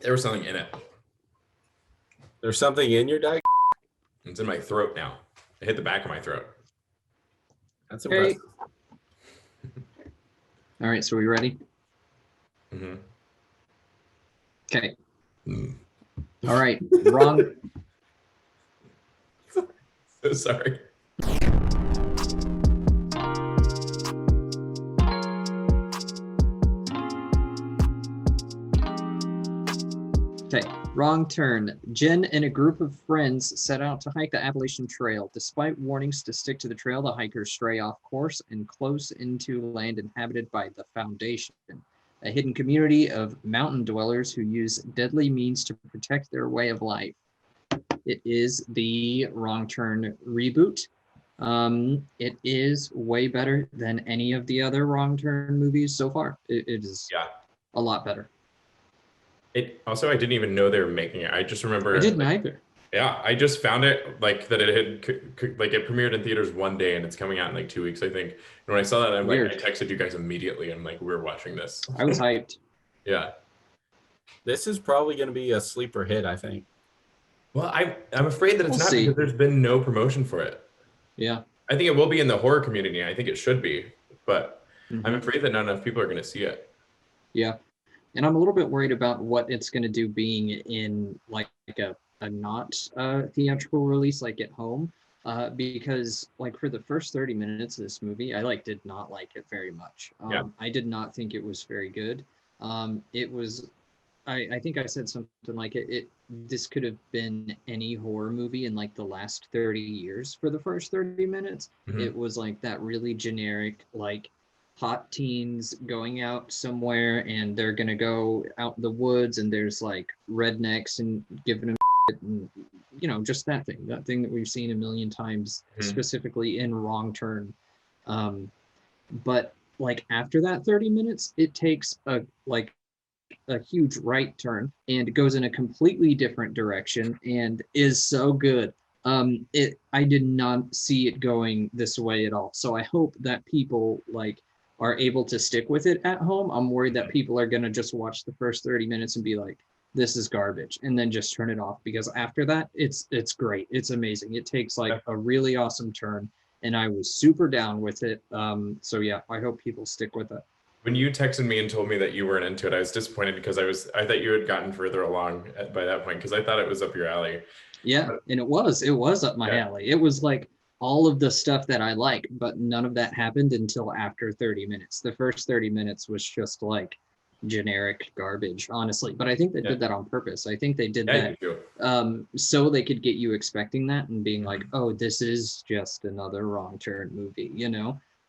There was something in it. There's something in your diet? It's in my throat now. It hit the back of my throat. That's Okay. impressive. All right, so we ready? Mm-hmm. Okay. All right, wrong. So sorry. Okay, wrong turn. Jen and a group of friends set out to hike the Appalachian Trail. Despite warnings to stick to the trail, the hikers stray off course and close into land inhabited by the Foundation, a hidden community of mountain dwellers who use deadly means to protect their way of life. It is the Wrong Turn reboot. It is way better than any of the other Wrong Turn movies so far. It is a lot better. It also, I didn't even know they were making it. I just remember. I didn't either. Yeah, I just found it like that. It had like it premiered in theaters one day, and it's coming out in like 2 weeks, I think. And when I saw that, I'm Weird. like, I texted you guys immediately. I'm like, we're watching this. I was hyped. Yeah. This is probably going to be a sleeper hit, I think. Well, I'm afraid that it's We'll not see. because there's been no promotion for it. Yeah. I think it will be in the horror community. I think it should be, but Mhm. I'm afraid that not enough people are going to see it. Yeah. And I'm a little bit worried about what it's going to do being in like a not theatrical release, like at home, because like for the first 30 minutes of this movie, I did not like it very much. Yeah. I did not think it was very good. It was, I think I said something like this could have been any horror movie in like the last 30 years for the first 30 minutes. Mhm. It was like that really generic, like hot teens going out somewhere and they're gonna go out in the woods and there's like rednecks and giving them shit and just that thing that we've seen a million times, Mhm. specifically in Wrong Turn. But like after that 30 minutes, it takes a huge right turn and goes in a completely different direction and is so good. I did not see it going this way at all. So I hope that people are able to stick with it at home. I'm worried that people are gonna just watch the first 30 minutes and be like, this is garbage, and then just turn it off, because after that, it's great. It's amazing. It takes like a really awesome turn, and I was super down with it. So yeah, I hope people stick with it. When you texted me and told me that you weren't into it, I was disappointed because I thought you had gotten further along by that point, because I thought it was up your alley. Yeah, and it was up my alley. It was like all of the stuff that I like, but none of that happened until after 30 minutes. The first 30 minutes was just like generic garbage, honestly. But I think they did that on purpose. I think they did that so they could get you expecting that and being like, oh, this is just another Wrong Turn movie,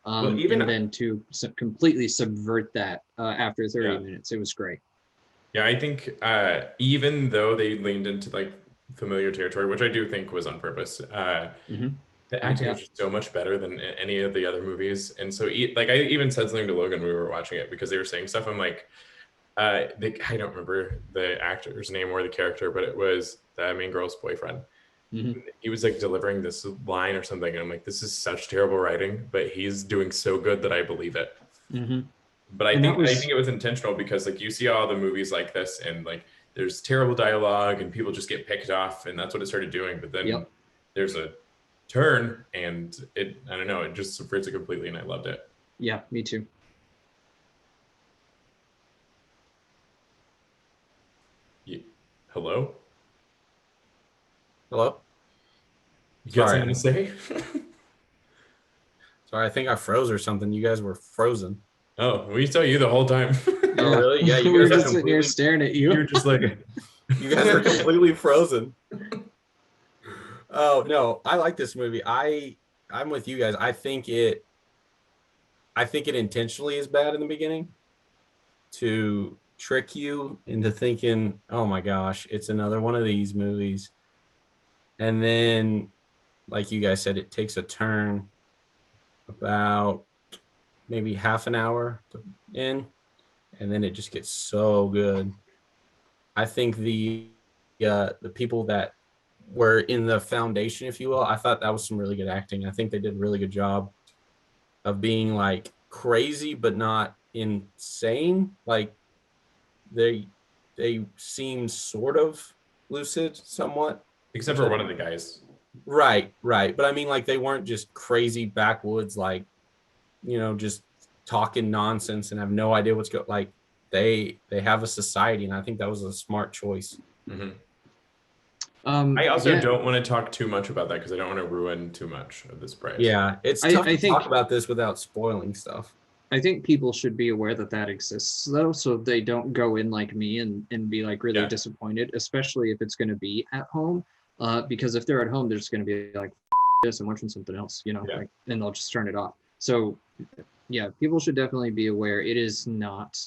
Well, even and then to completely subvert that after 30 minutes. It was great. Yeah, I think even though they leaned into like familiar territory, which I do think was on purpose, the acting was just so much better than any of the other movies. And so like I even said something to Logan when we were watching it, because they were saying stuff. I'm like, I don't remember the actor's name or the character, but it was the main girl's boyfriend. He was like delivering this line or something, and I'm like, this is such terrible writing, but he's doing so good that I believe it. But I think it was intentional, because like you see all the movies like this, and like there's terrible dialogue and people just get picked off, and that's what it started doing. But then there's a turn, and I don't know, it just subverts it completely, and I loved it. Yeah, me too. Hello? Hello? You got something to say? Sorry, I think I froze or something. You guys were frozen. Oh, we saw you the whole time. Oh, really? Yeah, you we were guys just sitting here staring at you. You're just like, you guys are completely frozen. Oh no, I like this movie. I'm with you guys. I think it intentionally is bad in the beginning to trick you into thinking, oh my gosh, it's another one of these movies. And then, like you guys said, it takes a turn about maybe half an hour in, and then it just gets so good. I think the people that were in the Foundation, if you will, I thought that was some really good acting. I think they did a really good job of being like crazy but not insane. Like they they seemed sort of lucid somewhat. Except for one of the guys. Right. But I mean, like, they weren't just crazy backwoods, like, just talking nonsense and have no idea what's going. Like, they have a society, and I think that was a smart choice. Mm-hmm. I also yeah. don't want to talk too much about that because I don't want to ruin too much of this prize. Yeah, it's tough to talk about this without spoiling stuff. I think people should be aware that exists, though, so they don't go in like me and be like really disappointed, especially if it's going to be at home. Because if they're at home, they're just going to be like, this, I'm watching something else, like, and they'll just turn it off. So, yeah, people should definitely be aware. It is not,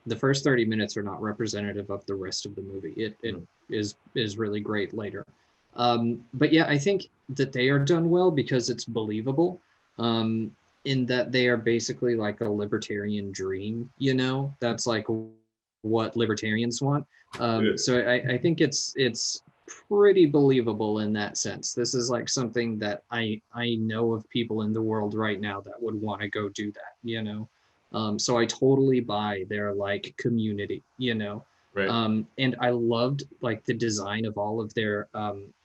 the first 30 minutes are not representative of the rest of the movie. It is really great later. But yeah, I think that they are done well because it's believable. In that they are basically like a libertarian dream, that's like what libertarians want. So I think it's pretty believable in that sense. This is like something that I know of people in the world right now that would want to go do that, so I totally buy their like community, Right. And I loved like the design of all of their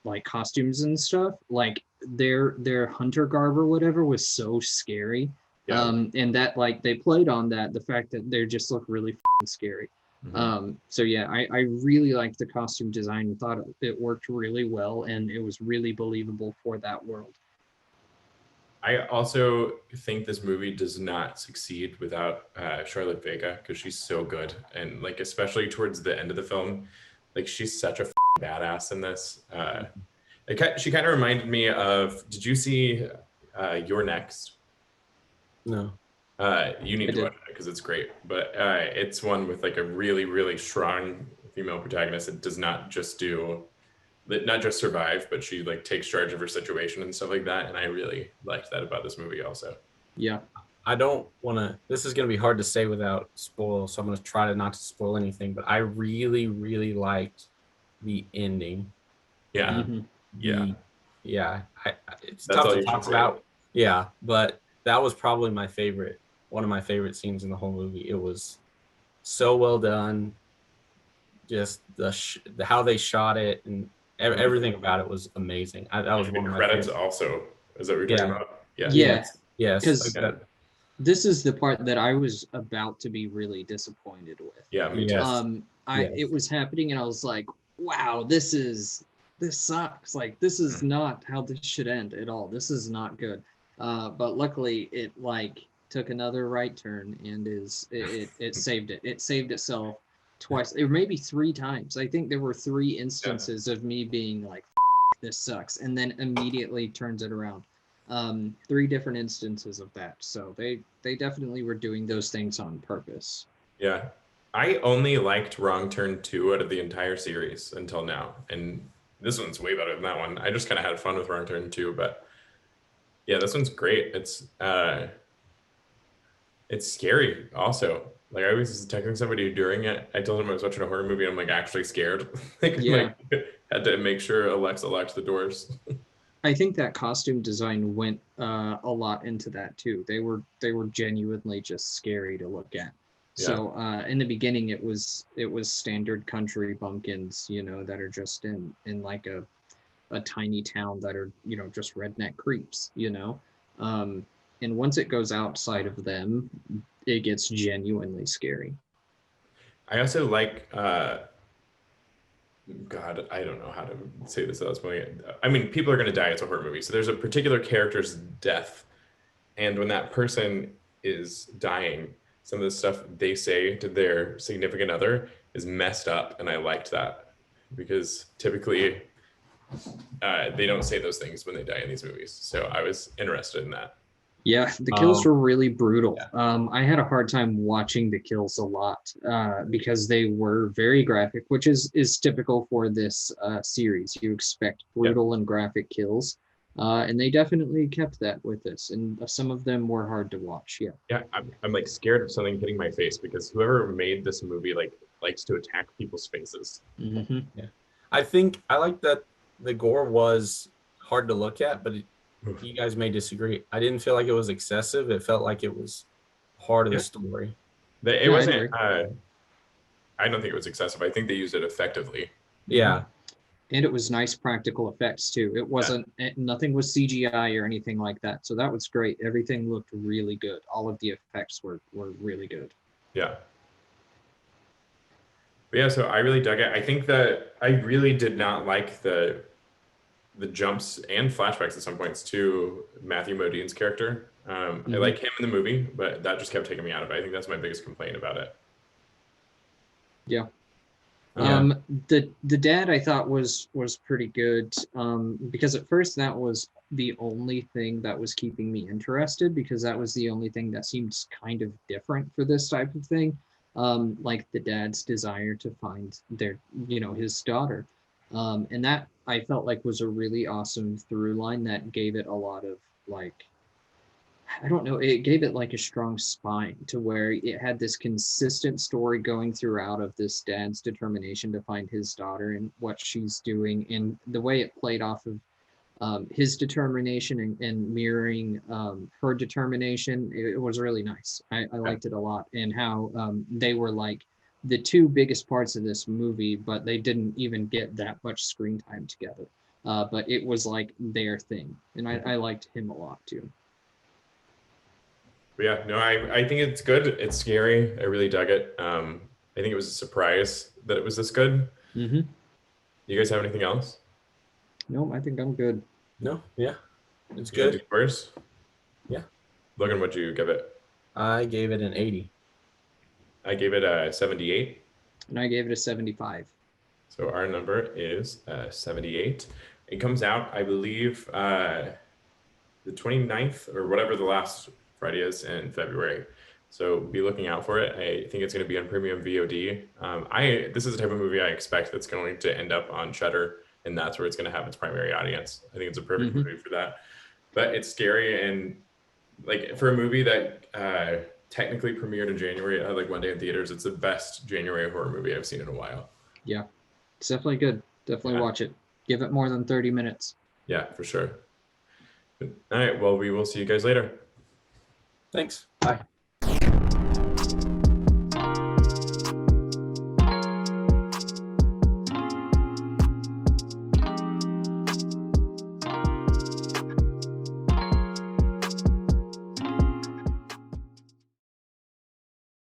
like costumes and stuff. Like their hunter garb or whatever was so scary. Yeah. And that like they played on that, the fact that they just look really scary. Mm-hmm. So yeah, I really liked the costume design and thought it worked really well, and it was really believable for that world. I also think this movie does not succeed without Charlotte Vega, because she's so good, and like especially towards the end of the film, like she's such a badass in this. She kind of reminded me of. Did you see You're Next? No. You need to watch it because it's great. But it's one with like a really, really strong female protagonist that does not just survive, but she like takes charge of her situation and stuff like that. And I really liked that about this movie also. Yeah. I don't want to, this is going to be hard to say without spoil, so I'm going to try to not to spoil anything, but I really, really liked the ending. Yeah. Yeah. It's tough to talk about. Yeah. But that was probably one of my favorite scenes in the whole movie. It was so well done. Just how they shot it and everything about it was amazing. That was one of my credits also. Is that what you're talking about? Yeah. Yes. Because this is the part that I was about to be really disappointed with. Yeah, me too. It was happening and I was like, wow, this sucks. Like, this is not how this should end at all. This is not good. But luckily it like took another right turn and it saved it. It saved itself twice, or maybe 3 times. I think there were 3 instances of me being like, this sucks, and then immediately turns it around. 3 different instances of that. So they definitely were doing those things on purpose. Yeah. I only liked Wrong Turn 2 out of the entire series until now. And this one's way better than that one. I just kind of had fun with Wrong Turn 2, but yeah, this one's great. It's scary also. Like, I was texting somebody during it. I told them I was watching a horror movie and I'm like actually scared. Like had to make sure Alexa locked the doors. I think that costume design went a lot into that too. They were genuinely just scary to look at. Yeah. So in the beginning it was standard country bumpkins, that are just in like a tiny town that are, just redneck creeps, and once it goes outside of them, it gets genuinely scary. I also like, God, I don't know how to say this without spoiling it. I mean, people are going to die. It's a horror movie. So there's a particular character's death. And when that person is dying, some of the stuff they say to their significant other is messed up. And I liked that because typically they don't say those things when they die in these movies. So I was interested in that. Yeah, the kills were really brutal. Yeah. I had a hard time watching the kills a lot because they were very graphic, which is typical for this series. You expect brutal and graphic kills, and they definitely kept that with this. And some of them were hard to watch. Yeah. Yeah, I'm like scared of something hitting my face because whoever made this movie likes to attack people's faces. Mm-hmm. Yeah, I think I like that the gore was hard to look at, but you guys may disagree. I didn't feel like it was excessive. It felt like it was part of the story. It wasn't. I don't think it was excessive. I think they used it effectively. Yeah. And it was nice practical effects too. It wasn't nothing was CGI or anything like that. So that was great. Everything looked really good. All of the effects were really good. Yeah. But yeah, so I really dug it. I think that I really did not like the jumps and flashbacks at some points to Matthew Modine's character. I like him in the movie, but that just kept taking me out of it. I think that's my biggest complaint about it. Yeah. Yeah. The dad I thought was pretty good, because at first that was the only thing that was keeping me interested, because that was the only thing that seemed kind of different for this type of thing, like the dad's desire to find their, his daughter, and that I felt like was a really awesome through line that gave it a lot of, like, I don't know, it gave it like a strong spine to where it had this consistent story going throughout of this dad's determination to find his daughter and what she's doing, and the way it played off of his determination and mirroring her determination. It was really nice. I liked it a lot, and how they were like the two biggest parts of this movie, but they didn't even get that much screen time together. But it was like their thing, and I liked him a lot too. But yeah, no, I think it's good. It's scary. I really dug it. I think it was a surprise that it was this good. Mm-hmm. You guys have anything else? No, I think I'm good. No, yeah. It's You wanna good. do yours? Yeah. Logan, what'd you give it? I gave it an 80. I gave it a 78. And I gave it a 75. So our number is 78. It comes out, I believe, the 29th or whatever the last Friday is in February. So be looking out for it. I think it's going to be on premium VOD. This is the type of movie I expect that's going to end up on Shudder, and that's where it's going to have its primary audience. I think it's a perfect movie for that. But it's scary, and like for a movie that technically premiered in January, it had like one day in theaters. It's the best January horror movie I've seen in a while. Yeah, it's definitely good. Definitely watch it. Give it more than 30 minutes. Yeah, for sure. All right. Well, we will see you guys later. Thanks. Bye.